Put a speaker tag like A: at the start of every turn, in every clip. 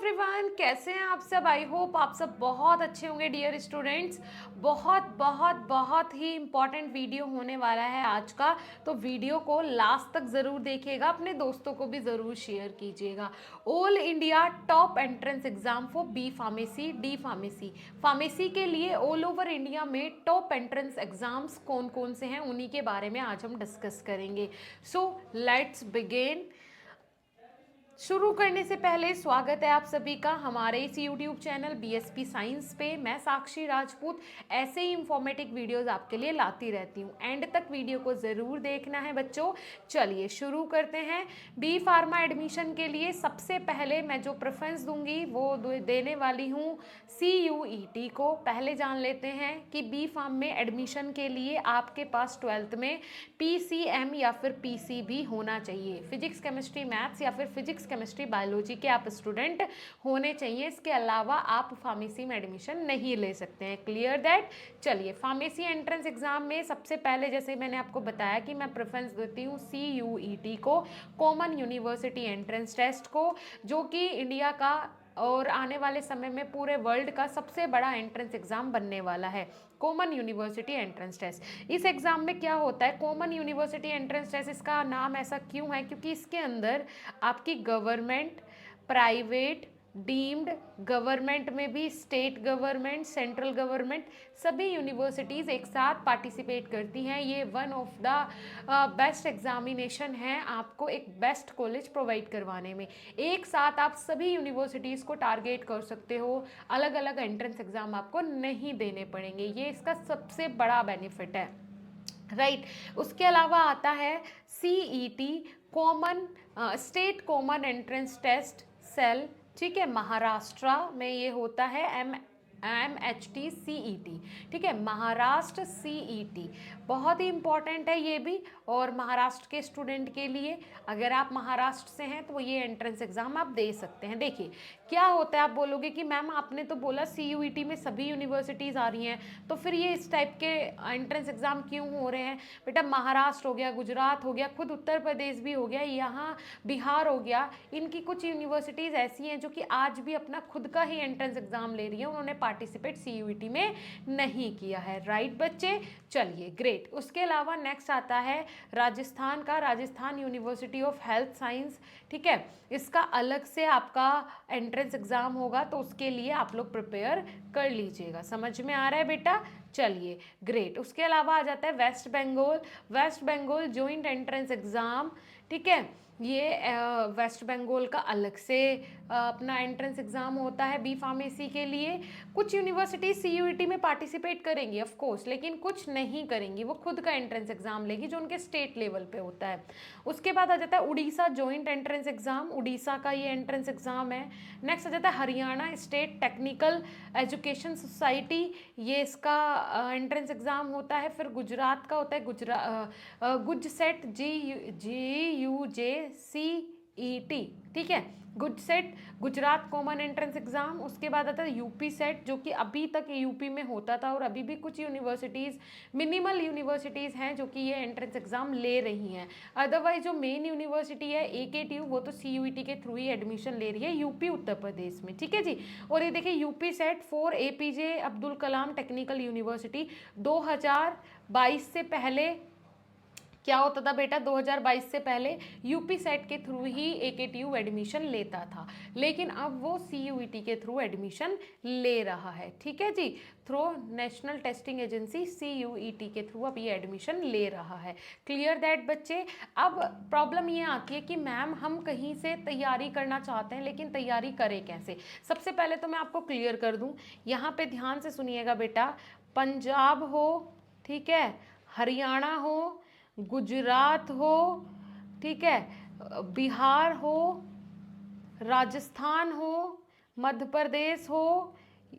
A: Everyone, कैसे हैं आप सब। आई होप आप सब बहुत अच्छे होंगे डियर स्टूडेंट्स। बहुत बहुत बहुत ही इम्पॉर्टेंट वीडियो होने वाला है आज का, तो वीडियो को लास्ट तक ज़रूर देखिएगा, अपने दोस्तों को भी ज़रूर शेयर कीजिएगा। All India top entrance exam for B pharmacy, D pharmacy, pharmacy के लिए ऑल ओवर इंडिया में टॉप एंट्रेंस एग्जाम्स कौन कौन से हैं उन्हीं के बारे में आज हम डिस्कस करेंगे। So let's begin. शुरू करने से पहले स्वागत है आप सभी का हमारे इस YouTube चैनल बीएसपी साइंस पे। मैं साक्षी राजपूत ऐसे ही इंफॉर्मेटिव वीडियोस आपके लिए लाती रहती हूँ। एंड तक वीडियो को ज़रूर देखना है बच्चों। चलिए शुरू करते हैं। बी फार्मा एडमिशन के लिए सबसे पहले मैं जो प्रेफरेंस दूंगी वो देने वाली हूँ CUET को। पहले जान लेते हैं कि बी फार्म में एडमिशन के लिए आपके पास 12th में PCM या फिर PCB होना चाहिए। फिजिक्स केमिस्ट्री मैथ्स या फिर फिजिक्स केमिस्ट्री बायोलॉजी के आप स्टूडेंट होने चाहिए। इसके अलावा आप फार्मेसी में एडमिशन नहीं ले सकते हैं। Clear that. चलिए, फार्मेसी एंट्रेंस एग्जाम में सबसे पहले जैसे मैंने आपको बताया कि मैं प्रेफरेंस देती हूँ CUET को, कॉमन यूनिवर्सिटी एंट्रेंस टेस्ट को, जो कि इंडिया का और आने वाले समय में पूरे वर्ल्ड का सबसे बड़ा एंट्रेंस एग्जाम बनने वाला है, कॉमन यूनिवर्सिटी एंट्रेंस टेस्ट। इस एग्जाम में क्या होता है, कॉमन यूनिवर्सिटी एंट्रेंस टेस्ट, इसका नाम ऐसा क्यों है, क्योंकि इसके अंदर आपकी गवर्नमेंट, प्राइवेट, डीम्ड, गवर्नमेंट में भी स्टेट गवर्नमेंट, सेंट्रल गवर्नमेंट, सभी यूनिवर्सिटीज़ एक साथ पार्टिसिपेट करती हैं। ये one of the best examination है आपको एक बेस्ट कॉलेज प्रोवाइड करवाने में। एक साथ आप सभी यूनिवर्सिटीज़ को टारगेट कर सकते हो, अलग अलग एंट्रेंस एग्जाम आपको नहीं देने पड़ेंगे। ये इसका सबसे बड़ा बेनिफिट है, राइट। उसके अलावा आता है CET, common state common entrance test cell. ठीक है, महाराष्ट्र में ये होता है MHT CET। ठीक है, महाराष्ट्र CET बहुत ही इंपॉर्टेंट है ये भी। और महाराष्ट्र के स्टूडेंट के लिए, अगर आप महाराष्ट्र से हैं तो ये एंट्रेंस एग्जाम आप दे सकते हैं। देखिए क्या होता है, आप बोलोगे कि मैम आपने तो बोला CUET में सभी यूनिवर्सिटीज़ आ रही हैं, तो फिर ये इस टाइप के एंट्रेंस एग्जाम क्यों हो रहे हैं। बेटा, महाराष्ट्र हो गया, गुजरात हो गया, खुद उत्तर प्रदेश भी हो गया, यहाँ बिहार हो गया, इनकी कुछ यूनिवर्सिटीज़ ऐसी हैं जो कि आज भी अपना खुद का ही एंट्रेंस एग्जाम ले रही हैं, उन्होंने पार्टिसिपेट CUET में नहीं किया है। राइट बच्चे, चलिए ग्रेट। उसके अलावा नेक्स्ट आता है राजस्थान का, Rajasthan university of health science. ठीक है, इसका अलग से आपका एंट्रेंस एग्जाम होगा, तो उसके लिए आप लोग प्रिपेयर कर लीजिएगा। समझ में आ रहा है बेटा। चलिए ग्रेट। उसके अलावा आ जाता है West Bengal, West Bengal joint entrance exam. ठीक है, ये वेस्ट बंगाल का अलग से अपना एंट्रेंस एग्जाम होता है बी फार्मेसी के लिए। कुछ यूनिवर्सिटी CUET में पार्टिसिपेट करेंगी ऑफ कोर्स, लेकिन कुछ नहीं करेंगी, वो खुद का एंट्रेंस एग्जाम लेगी जो उनके स्टेट लेवल पे होता है। उसके बाद आ जाता है Orissa joint entrance exam, Orissa का ये एंट्रेंस एग्जाम है। नेक्स्ट आ जाता है Haryana state technical education society, ये इसका एंट्रेंस एग्जाम होता है। फिर गुजरात का होता है गुजसेट GUJCET। ठीक है, गुजसेट गुजरात कॉमन एंट्रेंस एग्जाम। उसके बाद आता है यूपी सेट, जो कि अभी तक यूपी में होता था और अभी भी कुछ यूनिवर्सिटीज़, मिनिमल यूनिवर्सिटीज़ हैं जो कि ये एंट्रेंस एग्जाम ले रही हैं। अदरवाइज जो मेन यूनिवर्सिटी है AKTU, वो तो CUET के थ्रू ही एडमिशन ले रही है यूपी उत्तर प्रदेश में। ठीक है जी। और ये देखिए UP set for APJ Abdul Kalam technical university, 2022 से पहले क्या होता था बेटा, 2022 से पहले यूपी सेट के थ्रू ही AKTU एडमिशन लेता था, लेकिन अब वो CUET के थ्रू एडमिशन ले रहा है। ठीक है जी, through national testing agency CUET के थ्रू अब ये एडमिशन ले रहा है। क्लियर दैट बच्चे। अब प्रॉब्लम ये आती है कि मैम हम कहीं से तैयारी करना चाहते हैं, लेकिन तैयारी करें कैसे। सबसे पहले तो मैं आपको क्लियर कर दूं, यहाँ पे ध्यान से सुनिएगा बेटा। पंजाब हो, ठीक है, हरियाणा हो, गुजरात हो, ठीक है, बिहार हो, राजस्थान हो, मध्य प्रदेश हो,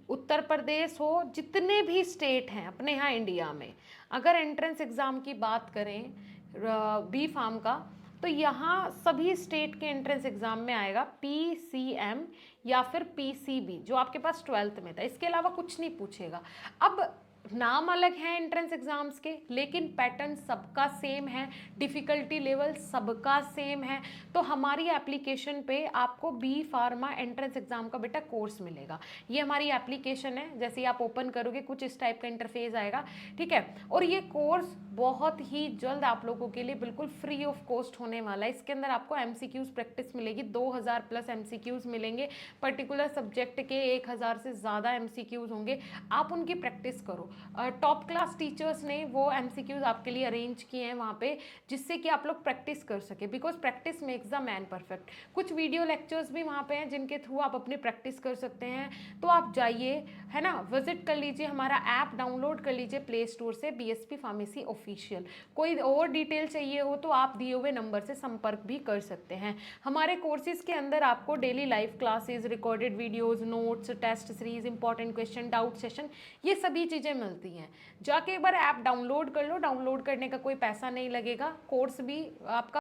A: उत्तर प्रदेश हो, जितने भी स्टेट हैं अपने यहाँ इंडिया में, अगर एंट्रेंस एग्ज़ाम की बात करें बी फार्म का, तो यहाँ सभी स्टेट के एंट्रेंस एग्जाम में आएगा PCM या फिर PCB, जो आपके पास 12th में था। इसके अलावा कुछ नहीं पूछेगा। अब नाम अलग है एंट्रेंस एग्जाम्स के, लेकिन पैटर्न सबका सेम है, डिफ़िकल्टी लेवल सबका सेम है। तो हमारी एप्लीकेशन पे आपको बी फार्मा एंट्रेंस एग्जाम का बेटा कोर्स मिलेगा। ये हमारी एप्लीकेशन है, जैसे ही आप ओपन करोगे कुछ इस टाइप का इंटरफेस आएगा, ठीक है। और ये कोर्स बहुत ही जल्द आप लोगों के लिए बिल्कुल फ्री ऑफ कॉस्ट होने वाला है। इसके अंदर आपको एमसीक्यूज प्रैक्टिस मिलेगी, 2000 प्लस एमसीक्यूज मिलेंगे, पर्टिकुलर सब्जेक्ट के 1000 से ज़्यादा एमसीक्यूज होंगे। आप उनकी प्रैक्टिस करो। टॉप क्लास टीचर्स ने वो एमसीक्यूज आपके लिए अरेंज किए हैं वहाँ पे, जिससे कि आप लोग प्रैक्टिस कर सके, because practice makes the man perfect. कुछ वीडियो लेक्चर्स भी वहाँ पे हैं जिनके थ्रू आप अपनी प्रैक्टिस कर सकते हैं। तो आप जाइए, है ना, विजिट कर लीजिए, हमारा ऐप डाउनलोड कर लीजिए प्ले स्टोर से, बीएसपी फार्मेसी ऑफिशियल। कोई और डिटेल चाहिए हो तो आप दिए हुए नंबर से संपर्क भी कर सकते हैं। हमारे कोर्सेज के अंदर आपको daily live classes, recorded videos, notes, test series, important question, doubt session, ये सभी चीज़ें मिलती हैं। जाके एक बार ऐप डाउनलोड कर लो, डाउनलोड करने का कोई पैसा नहीं लगेगा, कोर्स भी आपका